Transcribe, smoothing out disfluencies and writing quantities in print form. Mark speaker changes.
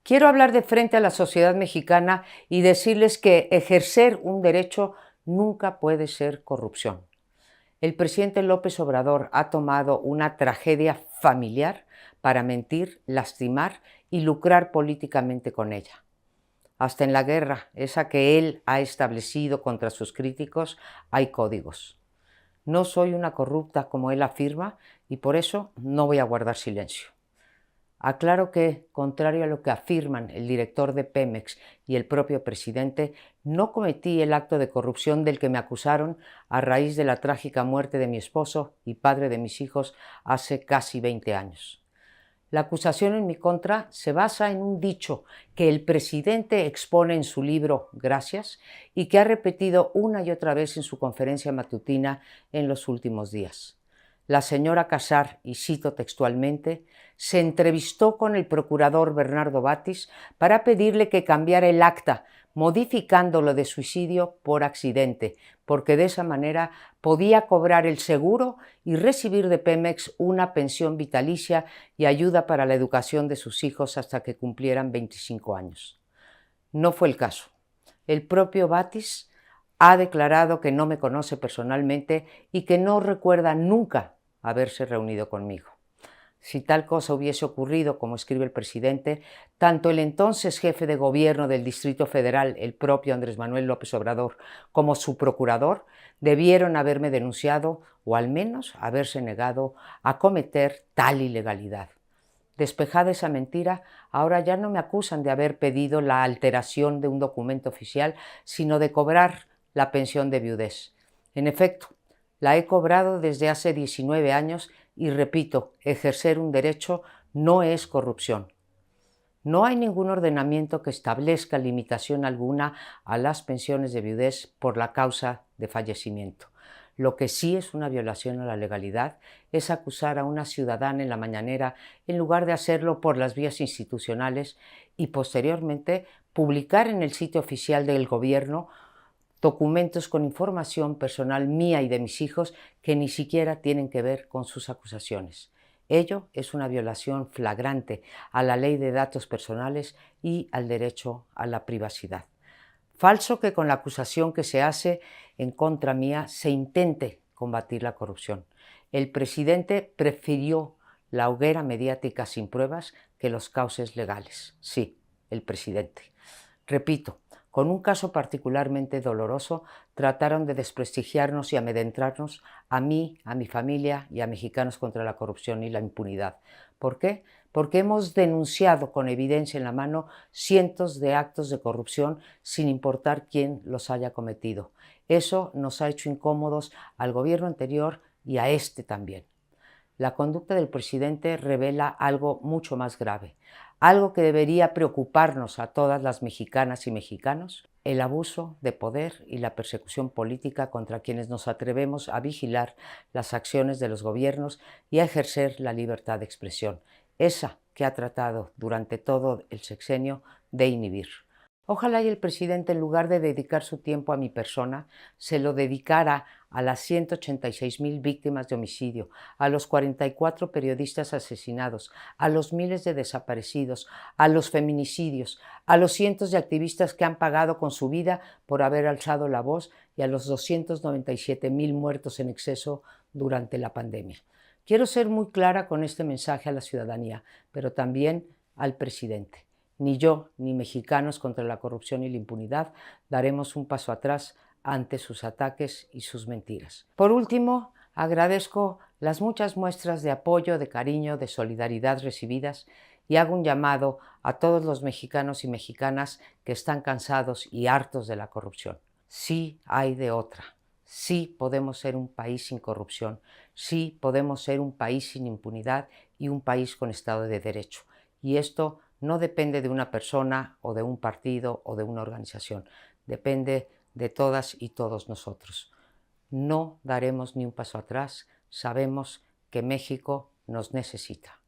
Speaker 1: Quiero hablar de frente a la sociedad mexicana y decirles que ejercer un derecho nunca puede ser corrupción. El presidente López Obrador ha tomado una tragedia familiar para mentir, lastimar y lucrar políticamente con ella. Hasta en la guerra, esa que él ha establecido contra sus críticos, hay códigos. No soy una corrupta como él afirma y por eso no voy a guardar silencio. Aclaro que, contrario a lo que afirman el director de Pemex y el propio presidente, no cometí el acto de corrupción del que me acusaron a raíz de la trágica muerte de mi esposo y padre de mis hijos hace casi 20 años. La acusación en mi contra se basa en un dicho que el presidente expone en su libro Gracias y que ha repetido una y otra vez en su conferencia matutina en los últimos días. La señora Casar, y cito textualmente, se entrevistó con el procurador Bernardo Batis para pedirle que cambiara el acta, modificándolo de suicidio por accidente, porque de esa manera podía cobrar el seguro y recibir de Pemex una pensión vitalicia y ayuda para la educación de sus hijos hasta que cumplieran 25 años. No fue el caso. El propio Batis ha declarado que no me conoce personalmente y que no recuerda nunca haberse reunido conmigo. Si tal cosa hubiese ocurrido, como escribe el presidente, tanto el entonces jefe de gobierno del Distrito Federal, el propio Andrés Manuel López Obrador, como su procurador, debieron haberme denunciado o al menos haberse negado a cometer tal ilegalidad. Despejada esa mentira, ahora ya no me acusan de haber pedido la alteración de un documento oficial, sino de cobrar la pensión de viudez. En efecto, la he cobrado desde hace 19 años y repito, ejercer un derecho no es corrupción. No hay ningún ordenamiento que establezca limitación alguna a las pensiones de viudez por la causa de fallecimiento. Lo que sí es una violación a la legalidad es acusar a una ciudadana en la mañanera en lugar de hacerlo por las vías institucionales y posteriormente publicar en el sitio oficial del gobierno documentos con información personal mía y de mis hijos que ni siquiera tienen que ver con sus acusaciones. Ello es una violación flagrante a la ley de datos personales y al derecho a la privacidad. Falso que con la acusación que se hace en contra mía se intente combatir la corrupción. El presidente prefirió la hoguera mediática sin pruebas que los cauces legales. Sí, el presidente. Repito, con un caso particularmente doloroso, trataron de desprestigiarnos y amedrentarnos a mí, a mi familia y a Mexicanos contra la corrupción y la impunidad. ¿Por qué? Porque hemos denunciado con evidencia en la mano cientos de actos de corrupción sin importar quién los haya cometido. Eso nos ha hecho incómodos al gobierno anterior y a este también. La conducta del presidente revela algo mucho más grave, algo que debería preocuparnos a todas las mexicanas y mexicanos, el abuso de poder y la persecución política contra quienes nos atrevemos a vigilar las acciones de los gobiernos y a ejercer la libertad de expresión, esa que ha tratado durante todo el sexenio de inhibir. Ojalá y el presidente, en lugar de dedicar su tiempo a mi persona, se lo dedicara a las 186,000 víctimas de homicidio, a los 44 periodistas asesinados, a los miles de desaparecidos, a los feminicidios, a los cientos de activistas que han pagado con su vida por haber alzado la voz y a los 297,000 muertos en exceso durante la pandemia. Quiero ser muy clara con este mensaje a la ciudadanía, pero también al presidente. Ni yo, ni Mexicanos contra la corrupción y la impunidad daremos un paso atrás ante sus ataques y sus mentiras. Por último, agradezco las muchas muestras de apoyo, de cariño, de solidaridad recibidas y hago un llamado a todos los mexicanos y mexicanas que están cansados y hartos de la corrupción. Sí hay de otra. Sí podemos ser un país sin corrupción. Sí podemos ser un país sin impunidad y un país con Estado de Derecho. Y esto no depende de una persona o de un partido o de una organización, depende de todas y todos nosotros. No daremos ni un paso atrás, sabemos que México nos necesita.